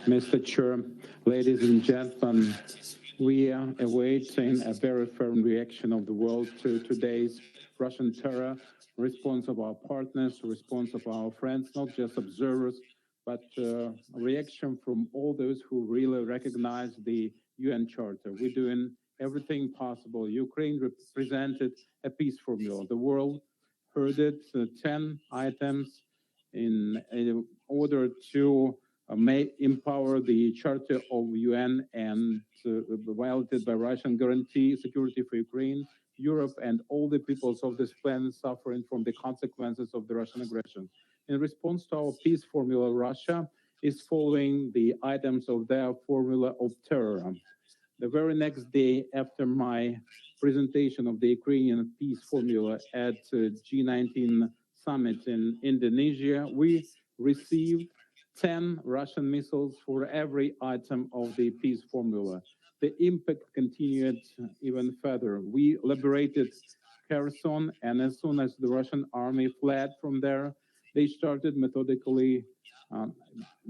Mr. Chair, ladies and gentlemen, we are awaiting a very firm reaction of the world to today's Russian terror, response of our partners, response of our friends, not just observers, but a reaction from all those who really recognize the UN Charter. We're doing everything possible. Ukraine represented a peace formula. The world heard it, 10 items in order to may empower the Charter of UN and violated by Russian guarantee security for Ukraine, Europe, and all the peoples of this planet suffering from the consequences of the Russian aggression. In response to our peace formula, Russia is following the items of their formula of terror. The very next day after my presentation of the Ukrainian peace formula at G19 summit in Indonesia, we received 10 Russian missiles for every item of the peace formula. The impact continued even further. We liberated Kherson, and as soon as the Russian army fled from there, they started methodically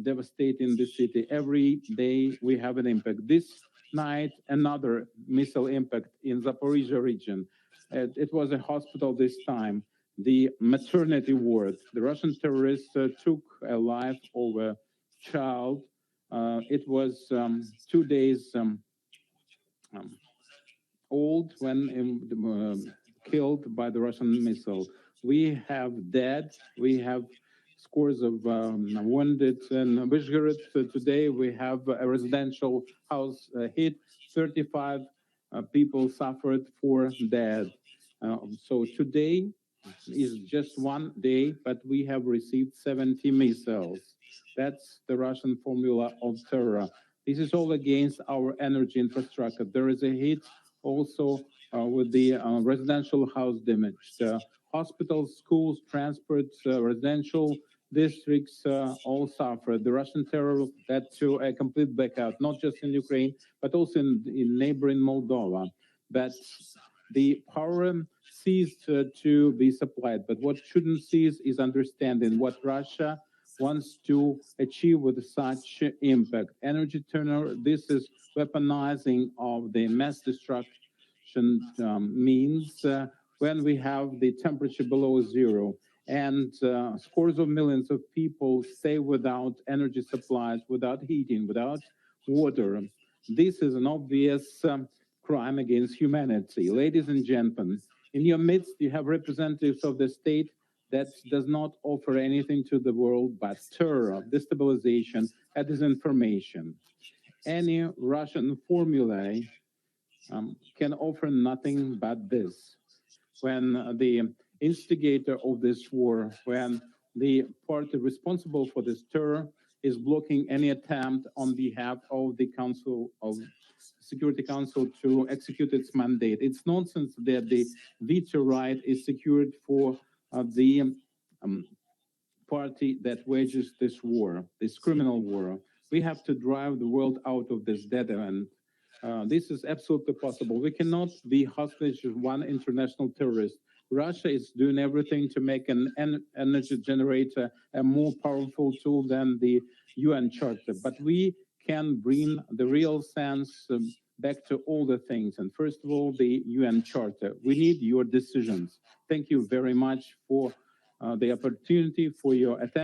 devastating the city. Every day we have an impact. This night, another missile impact in Zaporizhia region. It was a hospital this time. The maternity ward. The Russian terrorists took a life of a child. It was 2 days old when killed by the Russian missile. We have dead. We have scores of wounded. In Vyshgorod today, we have a residential house hit. 35 people suffered for dead. So today is just one day, but we have received 70 missiles. That's the Russian formula of terror. This is all against our energy infrastructure. There is a hit also with the residential house damage. Hospitals, schools, transport, residential districts all suffer. The Russian terror led to a complete blackout, not just in Ukraine, but also in neighboring Moldova. But the power ceased to be supplied. But what shouldn't cease is understanding what Russia wants to achieve with such impact. Energy turnover, this is weaponizing of the mass destruction means when we have the temperature below zero and scores of millions of people stay without energy supplies, without heating, without water. This is an obvious crime against humanity. Ladies and gentlemen, in your midst, you have representatives of the state that does not offer anything to the world but terror, destabilization, and disinformation. Any Russian formulae can offer nothing but this. When the instigator of this war, when the party responsible for this terror is blocking any attempt on behalf of the Council of Security Council to execute its mandate. It's nonsense that the veto right is secured for the party that wages this war, this criminal war. We have to drive the world out of this dead end. This is absolutely possible. We cannot be hostage of one international terrorist. Russia is doing everything to make an energy generator a more powerful tool than the UN Charter. But we can bring the real sense back to all the things. And first of all, the UN Charter. We need your decisions. Thank you very much for the opportunity, for your attention.